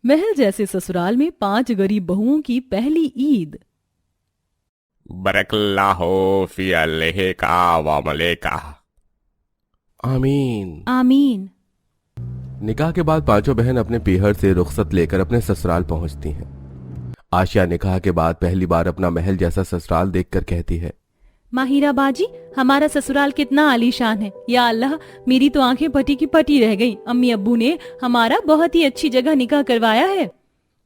महल जैसे ससुराल में 5 गरीब बहुओं की पहली ईद। बरकल्लाहो फी अलैका व मलेका। आमीन। आमीन। निकाह के बाद पांचों बहन अपने पीहर से रुखसत लेकर अपने ससुराल पहुंचती हैं। आशिया निकाह के बाद पहली बार अपना महल जैसा ससुराल देखकर कहती है, माहिरा बाजी, हमारा ससुराल कितना आलीशान है। या अल्लाह, मेरी तो आंखें फटी की फटी रह गई। अम्मी अब्बू ने हमारा बहुत ही अच्छी जगह निकाह करवाया है।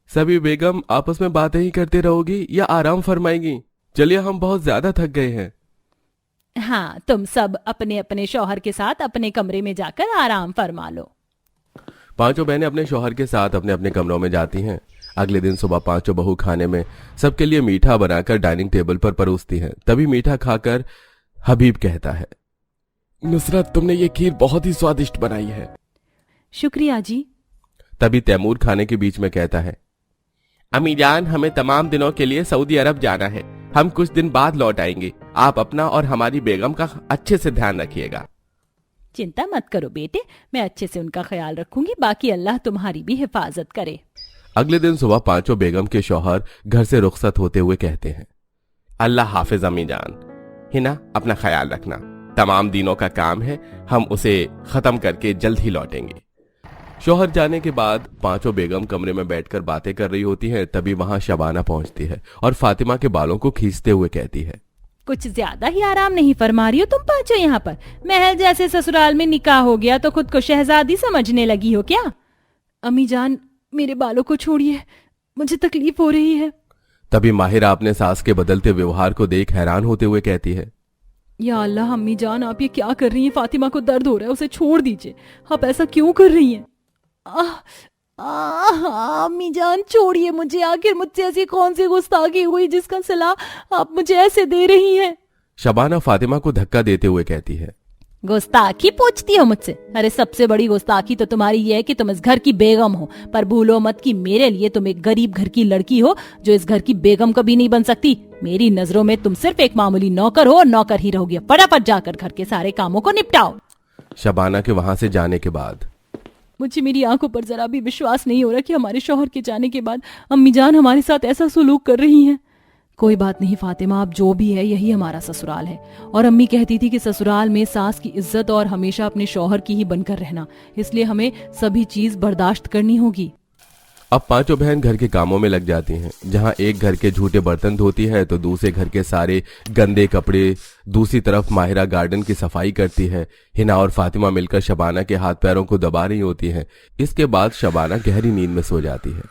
सभी बेगम आपस में बातें ही करती रहोगी या आराम फरमाएगी? चलिए, हम बहुत ज्यादा थक गए हैं। हाँ, तुम सब अपने अपने शौहर के साथ अपने कमरे में जाकर आराम फरमा लो। पांचों बहनें अपने शौहर के साथ अपने अपने कमरों में जाती हैं। अगले दिन सुबह पांचों बहू खाने में सबके लिए मीठा बनाकर डाइनिंग टेबल पर परोसती हैं। तभी मीठा खाकर हबीब कहता है, नुसरत, तुमने ये खीर बहुत ही स्वादिष्ट बनाई है। शुक्रिया जी। तभी तैमूर खाने के बीच में कहता है, अम्मी जान, हमें तमाम दिनों के लिए सऊदी अरब जाना है। हम कुछ दिन बाद लौट आएंगे। आप अपना और हमारी बेगम का अच्छे से ध्यान रखिएगा। चिंता मत करो बेटे, मैं अच्छे से उनका ख्याल रखूंगी। बाकी अल्लाह तुम्हारी भी हिफाजत करे। अगले दिन सुबह पांचों बेगम के शौहर घर से रुखसत होते हुए कहते हैं, अल्लाह हाफिज अम्मी जान। हिना, अपना ख्याल रखना। तमाम दिनों का काम है, हम उसे खत्म करके जल्द ही लौटेंगे। शौहर जाने के बाद पांचों बेगम कमरे में बैठकर बातें कर रही होती हैं। तभी वहां शबाना पहुंचती है और फातिमा के बालों को खींचते हुए कहती है, कुछ ज्यादा ही आराम नहीं फरमा रही हो तुम पांचों यहाँ पर? महल जैसे ससुराल में निकाह हो गया तो खुद को शहजादी समझने लगी हो क्या? अम्मी जान, मेरे बालों को छोड़िए, मुझे तकलीफ हो रही है। तभी माहिरा अपने सास के बदलते व्यवहार को देख हैरान होते हुए कहती है, या अल्लाह, अम्मी जान, आप ये क्या कर रही हैं? फातिमा को दर्द हो रहा है, उसे छोड़ दीजिए। आप ऐसा क्यों कर रही हैं? अम्मी जान, छोड़िए मुझे। आखिर मुझसे ऐसी कौन सी गुस्ताखी हुई जिसका सलाह आप मुझे ऐसे दे रही हैं? शबाना फातिमा को धक्का देते हुए कहती है, गुस्ताखी पूछती हो मुझसे? अरे सबसे बड़ी गुस्ताखी तो तुम्हारी ये है कि तुम इस घर की बेगम हो, पर भूलो मत कि मेरे लिए तुम एक गरीब घर की लड़की हो जो इस घर की बेगम कभी नहीं बन सकती। मेरी नजरों में तुम सिर्फ एक मामूली नौकर हो और नौकर ही रहोगी। फटाफट जाकर घर के सारे कामों को निपटाओ। शबाना के वहां से जाने के बाद मुझे मेरी आंखों पर जरा भी विश्वास नहीं हो रहा कि हमारे शौहर के जाने के बाद अम्मी जान हमारे साथ ऐसा सुलूक कर रही हैं। कोई बात नहीं फातिमा, अब जो भी है यही हमारा ससुराल है। और अम्मी कहती थी कि ससुराल में सास की इज्जत और हमेशा अपने शौहर की ही बनकर रहना, इसलिए हमें सभी चीज बर्दाश्त करनी होगी। अब पांचों बहन घर के कामों में लग जाती हैं। जहां एक घर के झूठे बर्तन धोती है तो दूसरे घर के सारे गंदे कपड़े। दूसरी तरफ माहिरा गार्डन की सफाई करती है। हिना और फातिमा मिलकर शबाना के हाथ पैरों को दबा रही होती हैं। इसके बाद शबाना गहरी नींद में सो जाती है।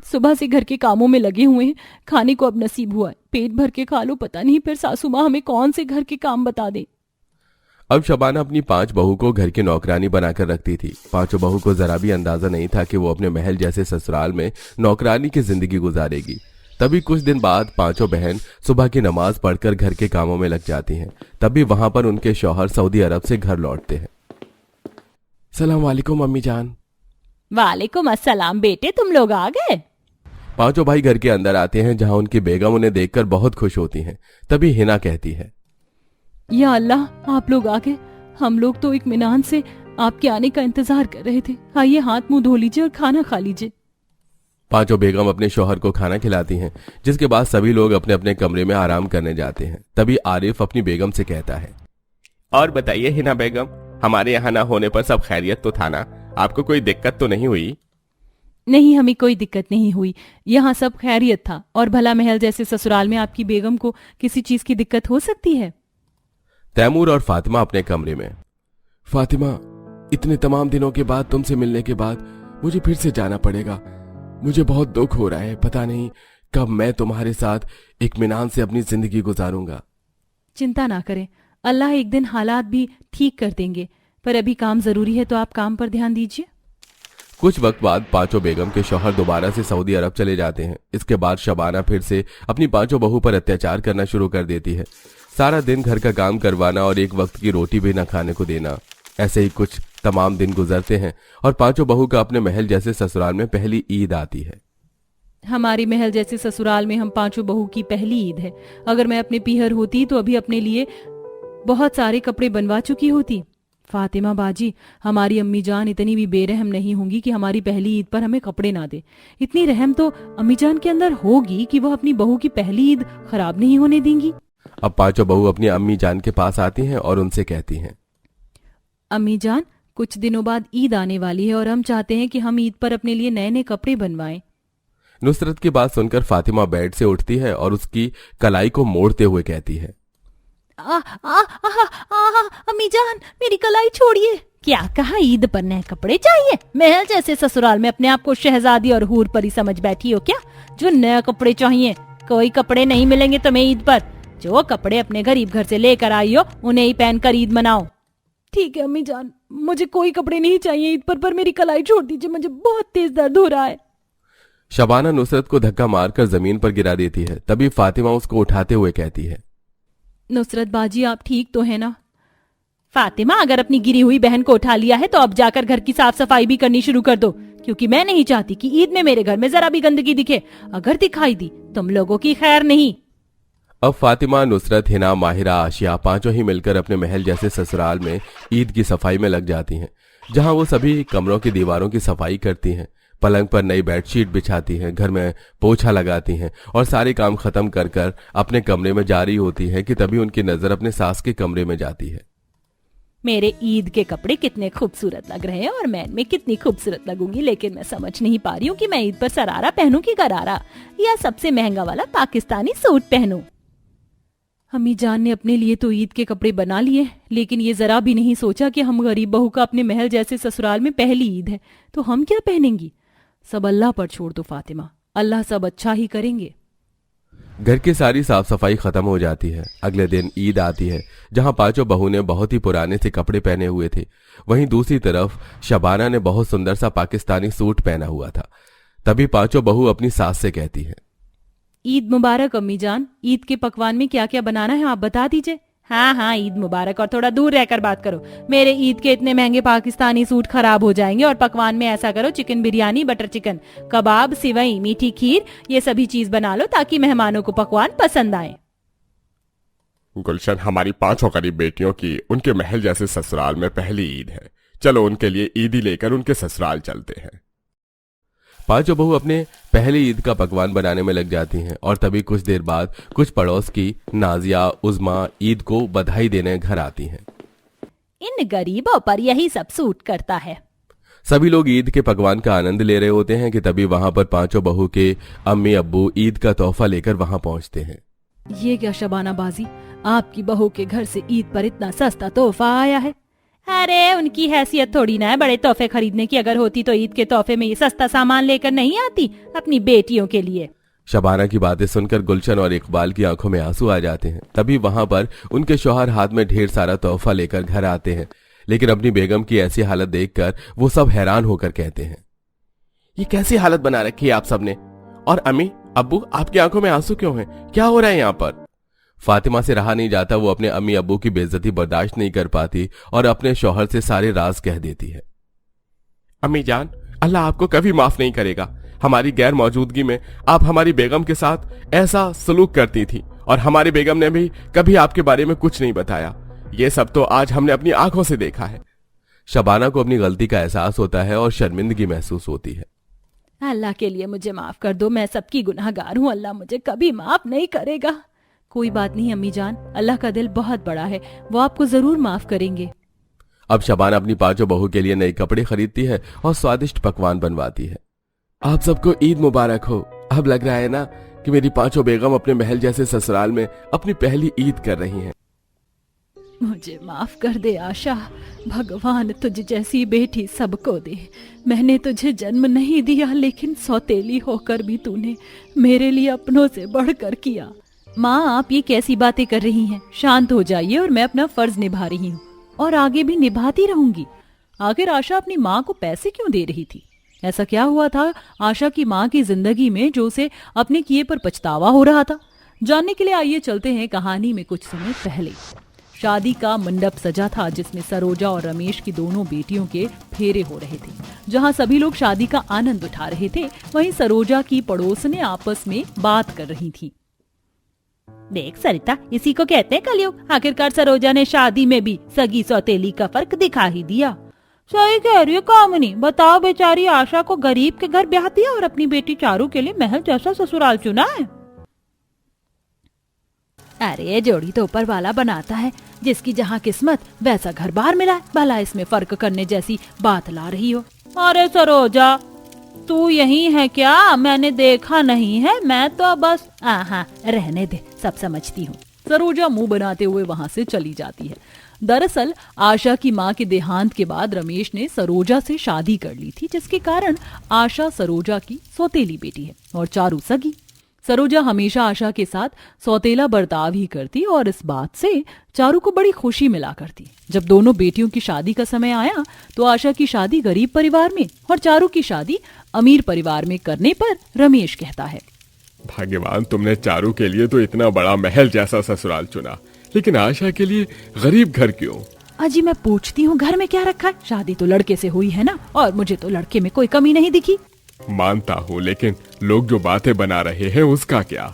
सुबह से घर के कामों में लगे हुए हैं, खाने को अब नसीब हुआ है। पेट भर के खा लो, पता नहीं फिर सासू माँ हमें कौन से घर के काम बता दे। अब शबाना अपनी 5 बहू को घर की नौकरानी बनाकर रखती थी। पांचों बहू को जरा भी अंदाजा नहीं था कि वो अपने महल जैसे ससुराल में नौकरानी की जिंदगी गुजारेगी। तभी कुछ दिन बाद पांचों बहन सुबह की नमाज पढ़कर घर के कामों में लग जाती हैं। तभी वहां पर उनके शौहर सऊदी अरब से घर लौटते हैं। सलाम वालेकुम अम्मी जान। वालेकुम अस्सलाम बेटे, तुम लोग आ गए? पांचों भाई घर के अंदर आते हैं जहां उनकी बेगम उन्हें देखकर बहुत खुश होती हैं। तभी हिना कहती है, या अल्लाह, आप लोग आ गए। हम लोग तो इत्मीनान से आपके आने का इंतजार कर रहे थे। आइए हाथ मुंह धो लीजिए और खाना खा लीजिए। पांचों बेगम अपने शौहर को खाना खिलाती हैं, जिसके बाद सभी लोग अपने अपने कमरे में आराम करने जाते हैं। तभी आरिफ अपनी बेगम से कहता है, और बताइए हिना बेगम, हमारे यहाँ ना होने पर सब खैरियत तो था ना? आपको कोई दिक्कत तो नहीं हुई? नहीं, हमें कोई दिक्कत नहीं हुई। यहाँ सब खैरियत था। और भला महल जैसे ससुराल में आपकी बेगम को किसी चीज की दिक्कत हो सकती है? तैमूर और फातिमा अपने कमरे में। फातिमा, इतने तमाम दिनों के बाद तुमसे मिलने के बाद मुझे फिर से जाना पड़ेगा। मुझे बहुत दुख हो रहा है। पता नहीं कब मैं तुम्हारे साथ इत्मीनान से अपनी जिंदगी गुजारूंगा। चिंता ना करें, अल्लाह एक दिन हालात भी ठीक कर देंगे। पर अभी काम जरूरी है तो आप काम पर ध्यान दीजिए। कुछ वक्त बाद पांचों बेगम के शौहर दोबारा से सऊदी अरब चले जाते हैं। इसके बाद शबाना फिर से अपनी पांचों बहू पर अत्याचार करना शुरू कर देती है। सारा दिन घर का काम करवाना और एक वक्त की रोटी भी न खाने को देना। ऐसे ही कुछ तमाम दिन गुजरते हैं और पांचों बहू का अपने महल जैसे ससुराल में पहली ईद आती है। हमारी महल जैसे ससुराल में हम पांचों बहू की पहली ईद है। अगर मैं अपने पीहर होती तो अभी अपने लिए बहुत सारे कपड़े बनवा चुकी होती। फातिमा बाजी, हमारी अम्मी जान इतनी भी बेरहम नहीं होंगी कि हमारी पहली ईद पर हमें कपड़े ना दे। इतनी रहम तो अम्मी जान के अंदर होगी कि वो अपनी बहू की पहली ईद खराब नहीं होने देंगी। अब पांचों बहू अपनी अम्मी जान के पास आती हैं और उनसे कहती हैं, अम्मी जान, कुछ दिनों बाद ईद आने वाली है और हम चाहते हैं कि हम ईद पर अपने लिए नए नए कपड़े बनवाएं। नुसरत की बात सुनकर फातिमा बेड से उठती है और उसकी कलाई को मोड़ते हुए कहती है, अम्मी जान, मेरी कलाई छोड़िए। क्या कहा, ईद पर नए कपड़े चाहिए? महल जैसे ससुराल में अपने आप को शहजादी और हूर परी समझ बैठी हो क्या, जो नए कपड़े चाहिए? कोई कपड़े नहीं मिलेंगे तुम्हें ईद पर। जो कपड़े अपने गरीब घर से लेकर आई हो उन्हें ही पहनकर ईद मनाओ। ठीक है अम्मी जान, मुझे कोई कपड़े नहीं चाहिए ईद पर मेरी कलाई छोड़ दीजिए, मुझे बहुत तेज दर्द हो रहा है। शबाना नुसरत को धक्का मारकर जमीन पर गिरा देती है। तभी फातिमा उसको उठाते हुए कहती है, नुसरत बाजी, आप ठीक तो है ना? फातिमा, अगर अपनी गिरी हुई बहन को उठा लिया है तो अब जाकर घर की साफ सफाई भी करनी शुरू कर दो, क्योंकि मैं नहीं चाहती कि ईद में मेरे घर में जरा भी गंदगी दिखे। अगर दिखाई दी तुम लोगों की खैर नहीं। अब फातिमा, नुसरत, हिना, माहिरा, आशिया पांचों ही मिलकर अपने महल जैसे ससुराल में ईद की सफाई में लग जाती हैं, जहां वो सभी कमरों की दीवारों की सफाई करती हैं, पलंग पर नई बेडशीट बिछाती हैं, घर में पोछा लगाती हैं और सारे काम खत्म कर कर अपने कमरे में जा रही होती है कि तभी उनकी नजर अपने सास के कमरे में जाती है। मेरे ईद के कपड़े कितने खूबसूरत लग रहे हैं और मैं इनमें कितनी खूबसूरत लगूंगी, लेकिन मैं समझ नहीं पा रही हूँ कि मैं ईद पर सरारा पहनूं कि गरारा, या सबसे महंगा वाला पाकिस्तानी सूट पहनूं। अम्मी जान ने अपने लिए तो ईद के कपड़े बना लिए, लेकिन ये जरा भी नहीं सोचा कि हम गरीब बहू का अपने महल जैसे ससुराल में पहली ईद है, तो हम क्या पहनेंगी? सब अल्लाह पर छोड़ दो फातिमा, अल्लाह सब अच्छा ही करेंगे। घर की सारी साफ सफाई खत्म हो जाती है। अगले दिन ईद आती है, जहां पांचों बहू ने बहुत ही पुराने से कपड़े पहने हुए थे। वहीं दूसरी तरफ शबाना ने बहुत सुंदर सा पाकिस्तानी सूट पहना हुआ था। तभी पांचों बहू अपनी सास से कहती है, ईद मुबारक अम्मी जान, ईद के पकवान में क्या क्या बनाना है आप बता दीजिए। हाँ हाँ, ईद मुबारक, और थोड़ा दूर रहकर बात करो। मेरे ईद के इतने महंगे पाकिस्तानी सूट खराब हो जाएंगे, और पकवान में ऐसा करो, चिकन बिरयानी, बटर चिकन, कबाब, सिवई, मीठी खीर, ये सभी चीज बना लो ताकि मेहमानों को पकवान पसंद आए। गुलशन, हमारी पांचों करीब बेटियों की उनके महल जैसे ससुराल में पहली ईद है। चलो उनके लिए ईदी लेकर उनके ससुराल चलते हैं। पांचों बहू अपने पहली ईद का पकवान बनाने में लग जाती हैं और तभी कुछ देर बाद कुछ पड़ोस की नाजिया, उज़मा ईद को बधाई देने घर आती हैं। इन गरीबों पर यही सब सूट करता है। सभी लोग ईद के पकवान का आनंद ले रहे होते हैं कि तभी वहां पर पांचों बहू के अम्मी अब्बू ईद का तोहफा लेकर वहां पहुंचते हैं। ये क्या शबाना बाजी, आपकी बहू के घर से ईद पर इतना सस्ता तोहफा आया है? अरे उनकी हैसियत थोड़ी ना है बड़े तोहफे खरीदने की, अगर होती तो ईद के तोहफे में ये सस्ता सामान लेकर नहीं आती अपनी बेटियों के लिए। शबाना की बातें सुनकर गुलशन और इकबाल की आंखों में आंसू आ जाते हैं। तभी वहां पर उनके शौहर हाथ में ढेर सारा तोहफा लेकर घर आते हैं, लेकिन अपनी बेगम की ऐसी हालत देखकर वो सब हैरान होकर कहते हैं, ये कैसी हालत बना रखी है आप सबने? और अम्मी अब्बू, आपकी आंखों में आंसू क्यों हैं? क्या हो रहा है यहाँ पर? फातिमा से रहा नहीं जाता, वो अपने अम्मी अब्बू की बेइज्जती बर्दाश्त नहीं कर पाती और अपने शौहर से सारे राज कह देती है। अम्मी जान, अल्लाह आपको कभी माफ नहीं करेगा। हमारी गैर मौजूदगी में आप हमारी बेगम के साथ ऐसा सलूक करती थी, और हमारी बेगम ने भी कभी आपके बारे में कुछ नहीं बताया। ये सब तो आज हमने अपनी आंखों से देखा है। शबाना को अपनी गलती का एहसास होता है और शर्मिंदगी महसूस होती है। अल्लाह के लिए मुझे माफ कर दो, मैं सबकी गुनाहगार हूँ, अल्लाह मुझे कभी माफ नहीं करेगा। कोई बात नहीं अम्मी जान, अल्लाह का दिल बहुत बड़ा है, वो आपको जरूर माफ करेंगे। अब शबाना अपनी पांचों बहू के लिए नए कपड़े खरीदती है और स्वादिष्ट पकवान बनवाती है। आप सबको ईद मुबारक हो। अब लग रहा है ना कि मेरी पांचों बेगम अपने महल जैसे ससुराल में अपनी पहली ईद कर रही हैं। मुझे माफ कर दे आशा, भगवान तुझ जैसी बेटी सबको दे। मैंने तुझे जन्म नहीं दिया, लेकिन सौतेली होकर भी तूने मेरे लिए अपनों से बढ़कर किया। माँ, आप ये कैसी बातें कर रही हैं? शांत हो जाइए, और मैं अपना फर्ज निभा रही हूँ और आगे भी निभाती रहूंगी। आखिर आशा अपनी माँ को पैसे क्यों दे रही थी? ऐसा क्या हुआ था आशा की माँ की जिंदगी में जो उसे अपने किए पर पछतावा हो रहा था? जानने के लिए आइए चलते हैं कहानी में कुछ समय पहले। शादी का मंडप सजा था, जिसमें सरोजा और रमेश की दोनों बेटियों के फेरे हो रहे थे। जहां सभी लोग शादी का आनंद उठा रहे थे, वहीं सरोजा की पड़ोसनें आपस में बात कर रही थी। देख सरिता, इसी को कहते हैं कलयुग। आखिरकार सरोजा ने शादी में भी सगी सौतेली का फर्क दिखा ही दिया। सही कह रही है कामिनी। बताओ, बेचारी आशा को गरीब के घर ब्याह दिया और अपनी बेटी चारू के लिए महल जैसा ससुराल चुना है। अरे जोड़ी तो ऊपर वाला बनाता है, जिसकी जहाँ किस्मत वैसा घर बार मिला है। भला इसमें फर्क करने जैसी बात ला रही हो। अरे सरोजा, तू यही है क्या? मैंने देखा नहीं है, मैं तो बस हाँ रहने दे, सब समझती हूँ। सरोजा मुंह बनाते हुए वहां से चली जाती है। दरअसल आशा की मां के देहांत के बाद रमेश ने सरोजा से शादी कर ली थी, जिसके कारण आशा सरोजा की सौतेली बेटी है और चारू सगी। सरोजा हमेशा आशा के साथ सौतेला बर्ताव ही करती और इस बात से चारू को बड़ी खुशी मिला करती। जब दोनों बेटियों की शादी का समय आया तो आशा की शादी गरीब परिवार में और चारू की शादी अमीर परिवार में करने पर रमेश कहता है, भाग्यवान तुमने चारू के लिए तो इतना बड़ा महल जैसा ससुराल चुना, लेकिन आशा के लिए गरीब घर क्यों? अजी मैं पूछती हूँ, घर में क्या रखा है? शादी तो लड़के से हुई है ना, और मुझे तो लड़के में कोई कमी नहीं दिखी। मानता हूँ, लेकिन लोग जो बातें बना रहे हैं उसका क्या?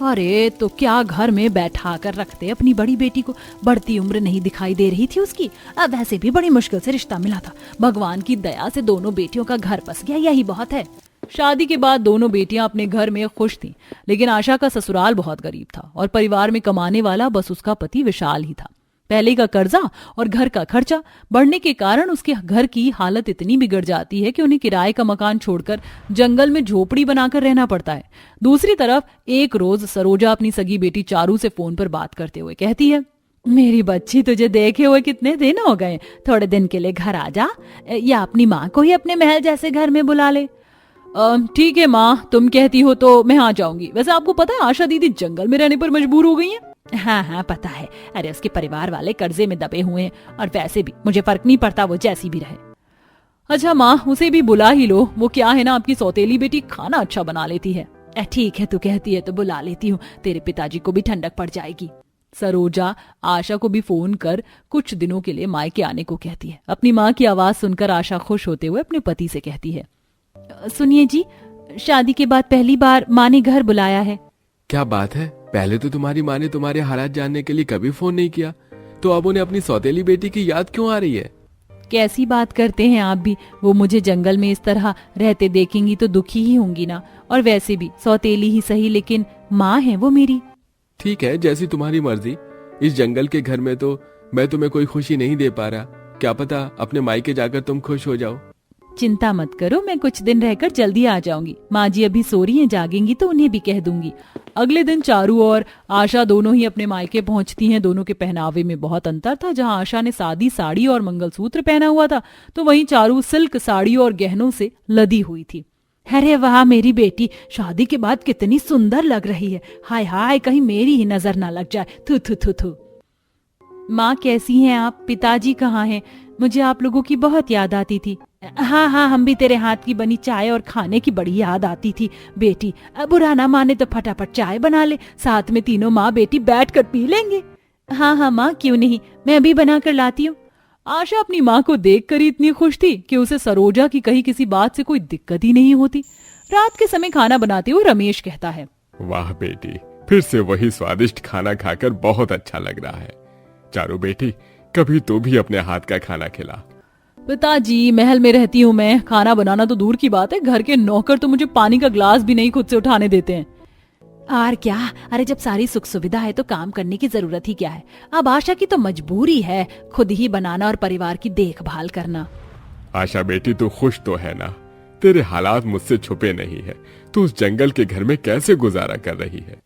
अरे तो क्या घर में बैठा कर रखते अपनी बड़ी बेटी को? बढ़ती उम्र नहीं दिखाई दे रही थी उसकी। अब वैसे भी बड़ी मुश्किल से रिश्ता मिला था। भगवान की दया से दोनों बेटियों का घर बस गया, यही बहुत है। शादी के बाद दोनों बेटियां अपने घर में खुश थीं, लेकिन आशा का ससुराल बहुत गरीब था और परिवार में कमाने वाला बस उसका पति विशाल ही था। पहले का कर्जा और घर का खर्चा बढ़ने के कारण उसके घर की हालत इतनी बिगड़ जाती है कि उन्हें किराए का मकान छोड़कर जंगल में झोपड़ी बनाकर रहना पड़ता है। दूसरी तरफ एक रोज सरोजा अपनी सगी बेटी चारू से फोन पर बात करते हुए कहती है, मेरी बच्ची तुझे देखे हुए कितने दिन हो गए, थोड़े दिन के लिए घर आ जा, या अपनी माँ को ही अपने महल जैसे घर में बुला ले। ठीक है माँ, तुम कहती हो तो मैं आ जाऊंगी। वैसे आपको पता है आशा दीदी जंगल में रहने पर मजबूर हो गई हैं। हाँ पता है। अरे उसके परिवार वाले कर्जे में दबे हुए हैं, और वैसे भी मुझे फर्क नहीं पड़ता वो जैसी भी रहे। अच्छा माँ, उसे भी बुला ही लो। वो क्या है ना, आपकी सौतेली बेटी खाना अच्छा बना लेती है। ठीक है, तू कहती है तो बुला लेती हूँ, तेरे पिताजी को भी ठंडक पड़ जाएगी। सरोजा आशा को भी फोन कर कुछ दिनों के लिए मायके आने को कहती है। अपनी माँ की आवाज सुनकर आशा खुश होते हुए अपने पति से कहती है, सुनिए जी, शादी के बाद पहली बार माँ ने घर बुलाया है। क्या बात है? पहले तो तुम्हारी माँ ने तुम्हारे हालात जानने के लिए कभी फोन नहीं किया, तो अब उन्हें अपनी सौतेली बेटी की याद क्यों आ रही है? कैसी बात करते हैं आप भी। वो मुझे जंगल में इस तरह रहते देखेंगी तो दुखी ही होंगी ना, और वैसे भी सौतेली ही सही, लेकिन माँ है वो मेरी। ठीक है, जैसी तुम्हारी मर्जी। इस जंगल के घर में तो मैं तुम्हें कोई खुशी नहीं दे पा रहा। क्या पता अपने मायके जाकर तुम खुश हो जाओ। चिंता मत करो, मैं कुछ दिन रहकर जल्दी आ जाऊंगी। माँ जी अभी सो रही हैं, जागेंगी तो उन्हें भी कह दूंगी। अगले दिन चारू और आशा दोनों ही अपने मायके पहुंचती हैं। दोनों के पहनावे में बहुत अंतर था। जहां आशा ने सादी साड़ी और मंगलसूत्र पहना हुआ था, तो वहीं चारू सिल्क साड़ी और गहनों से लदी हुई थी। अरे वाह मेरी बेटी, शादी के बाद कितनी सुंदर लग रही है। हाय हाय, कहीं मेरी ही नजर ना लग जाए। थू थू थू थू। माँ कैसी हैं आप? पिताजी कहाँ हैं? मुझे आप लोगों की बहुत याद आती थी। हाँ, हम भी तेरे हाथ की बनी चाय और खाने की बड़ी याद आती थी बेटी। बुरा ना माने तो फटाफट चाय बना ले, साथ में तीनों माँ बेटी बैठ कर पी लेंगे। हाँ माँ, क्यों नहीं, मैं अभी बना कर लाती हूँ। आशा अपनी माँ को देखकर ही इतनी खुश थी कि उसे सरोजा की कही किसी बात से कोई दिक्कत ही नहीं होती। रात के समय खाना बनाते हुए रमेश कहता है, वाह बेटी, फिर से वही स्वादिष्ट खाना खाकर बहुत अच्छा लग रहा है। चारू बेटी, कभी तू भी अपने हाथ का खाना खिला। पिताजी, महल में रहती हूँ मैं, खाना बनाना तो दूर की बात है, घर के नौकर तो मुझे पानी का ग्लास भी नहीं खुद से उठाने देते हैं। और क्या, अरे जब सारी सुख सुविधा है तो काम करने की जरूरत ही क्या है। अब आशा की तो मजबूरी है खुद ही बनाना और परिवार की देखभाल करना। आशा बेटी, तू खुश तो है ना? तेरे हालात मुझसे छुपे नहीं है। तू उस जंगल के घर में कैसे गुजारा कर रही है?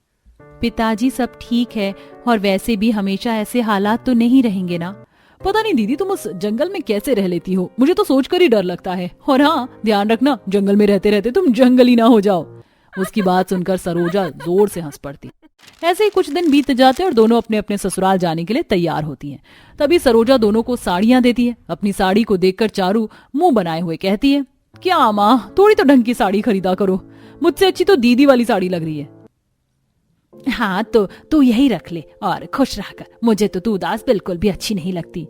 पिताजी सब ठीक है, और वैसे भी हमेशा ऐसे हालात तो नहीं रहेंगे ना। पता नहीं दीदी, तुम उस जंगल में कैसे रह लेती हो, मुझे तो सोचकर ही डर लगता है। और हाँ, ध्यान रखना, जंगल में रहते रहते तुम जंगली ना हो जाओ। उसकी बात सुनकर सरोजा जोर से हंस पड़ती। ऐसे ही कुछ दिन बीत जाते और दोनों अपने अपने ससुराल जाने के लिए तैयार होती हैं। तभी सरोजा दोनों को साड़ियां देती है। अपनी साड़ी को देखकर चारू मुंह बनाए हुए कहती है, क्या माँ, थोड़ी तो ढंग की साड़ी खरीदा करो, मुझसे अच्छी तो दीदी वाली साड़ी लग रही है। हाँ तो तू यही रख ले और खुश रहकर, मुझे तो तू उदास बिल्कुल भी अच्छी नहीं लगती।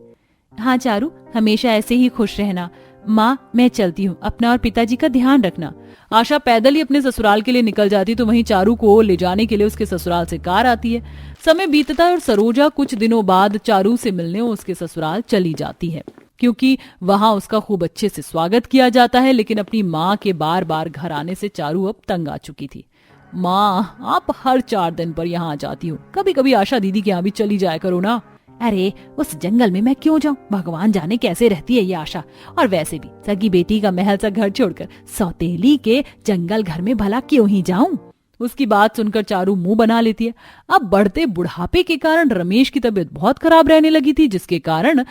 हाँ चारू, हमेशा ऐसे ही खुश रहना। माँ मैं चलती हूँ, अपना और पिताजी का ध्यान रखना। आशा पैदल ही अपने ससुराल के लिए निकल जाती तो वहीं चारू को ले जाने के लिए उसके ससुराल से कार आती है। समय बीतता है और सरोजा कुछ दिनों बाद चारू से मिलने उसके ससुराल चली जाती है, क्योंकि वहां उसका खूब अच्छे से स्वागत किया जाता है। लेकिन अपनी माँ के बार बार घर आने से चारू अब तंग आ चुकी थी। माँ आप हर 4 दिन पर यहाँ आ जाती हो, कभी कभी आशा दीदी के यहाँ भी चली जाया करो ना। अरे उस जंगल में मैं क्यों जाऊं, भगवान जाने कैसे रहती है ये आशा। और वैसे भी सगी बेटी का महल सा घर छोड़कर सौतेली के जंगल घर में भला क्यों ही जाऊं। उसकी बात सुनकर चारू मुंह बना लेती है। अब बढ़ते बुढ़ापे के कारण रमेश की तबीयत बहुत खराब रहने लगी थी, जिसके कारण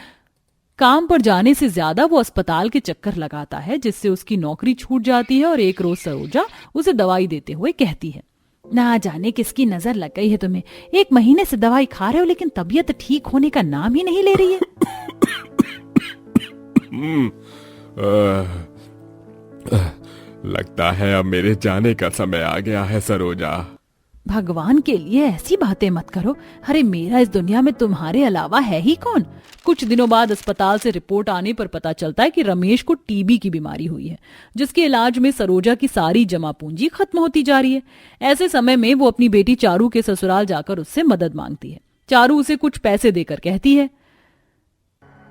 काम पर जाने से ज्यादा वो अस्पताल के चक्कर लगाता है, जिससे उसकी नौकरी छूट जाती है। और एक रोज सरोजा उसे दवाई देते हुए कहती है, ना जाने किसकी नजर लग गई है तुम्हें, 1 महीने से दवाई खा रहे हो लेकिन तबीयत ठीक होने का नाम ही नहीं ले रही है। लगता है अब मेरे जाने का समय आ गया है सरोजा। भगवान के लिए ऐसी बातें मत करो। अरे मेरा इस दुनिया में तुम्हारे अलावा है ही कौन। कुछ दिनों बाद अस्पताल से रिपोर्ट आने पर पता चलता है कि रमेश को टीबी की बीमारी हुई है, जिसके इलाज में सरोजा की सारी जमा पूंजी खत्म होती जा रही है। ऐसे समय में वो अपनी बेटी चारू के ससुराल जाकर उससे मदद मांगती है। चारू उसे कुछ पैसे देकर कहती है,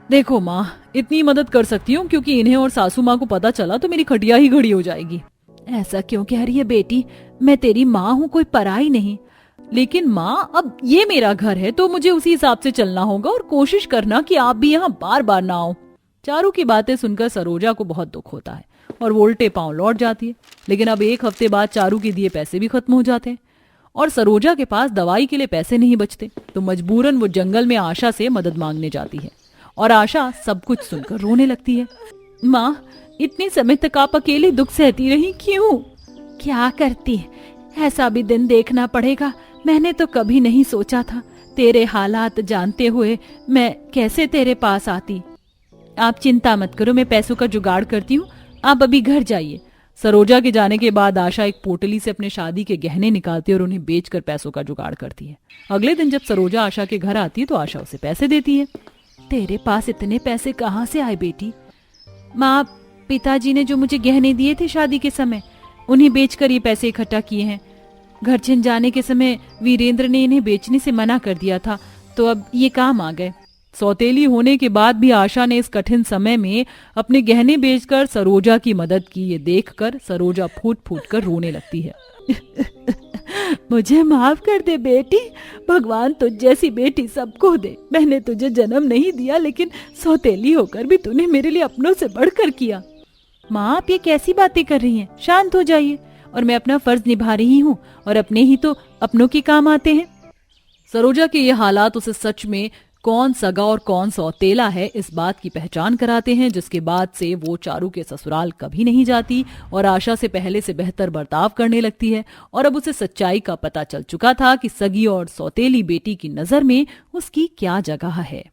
देखो माँ इतनी मदद कर सकती हूँ क्योंकि इन्हें और सासू माँ को पता चला तो मेरी खटिया ही घड़ी हो जाएगी। ऐसा क्यों कह रही है बेटी, मैं तेरी माँ हूँ, कोई पराई नहीं। लेकिन माँ अब ये मेरा घर है तो मुझे उसी हिसाब से चलना होगा और कोशिश करना कि आप भी यहाँ बार बार ना आओ। चारू की बातें सुनकर सरोजा को बहुत दुख होता है और वो उल्टे पांव लौट जाती है। लेकिन अब 1 हफ्ते बाद चारू के दिए पैसे भी खत्म हो जाते हैं और सरोजा के पास दवाई के लिए पैसे नहीं बचते, तो मजबूरन वो जंगल में आशा से मदद मांगने जाती है। और आशा सब कुछ सुनकर रोने लगती है। माँ इतने समय तक आप अकेले दुख सहती रही, क्यों? क्या करती, ऐसा भी दिन देखना पड़ेगा। मैंने तो कभी नहीं सोचा था, तेरे हालात जानते हुए मैं कैसे तेरे पास आती। आप चिंता मत करो, मैं पैसों का जुगाड़ करती हूँ, आप अभी घर जाइए। सरोजा के जाने के बाद आशा एक पोटली से अपने शादी के गहने निकालती है और उन्हें बेचकर पैसों का जुगाड़ करती है। अगले दिन जब सरोजा आशा के घर आती है तो आशा उसे पैसे देती है। तेरे पास इतने पैसे कहाँ से आए बेटी? माँ पिताजी ने जो मुझे गहने दिए थे शादी के समय, उन्हें बेचकर ये पैसे इकट्ठा किए हैं। घर छिन जाने के समय वीरेंद्र ने इन्हें बेचने से मना कर दिया था, तो अब ये काम आ गए। सौतेली होने के बाद भी आशा ने इस कठिन समय में अपने गहने बेचकर सरोजा की मदद की। ये देखकर सरोजा फूट फूट कर रोने लगती है। मुझे माफ कर दे बेटी, भगवान तुझ जैसी बेटी सबको दे। मैंने तुझे जन्म नहीं दिया लेकिन सौतेली होकर भी तूने मेरे लिए अपनों से बढ़कर किया। माँ आप ये कैसी बातें कर रही हैं? शांत हो जाइए। और मैं अपना फर्ज निभा रही हूँ और अपने ही तो अपनों के काम आते हैं। सरोजा के ये हालात उसे सच में कौन सगा और कौन सौतेला है इस बात की पहचान कराते हैं, जिसके बाद से वो चारू के ससुराल कभी नहीं जाती और आशा से पहले से बेहतर बर्ताव करने लगती है। और अब उसे सच्चाई का पता चल चुका था कि सगी और सौतेली बेटी की नजर में उसकी क्या जगह है।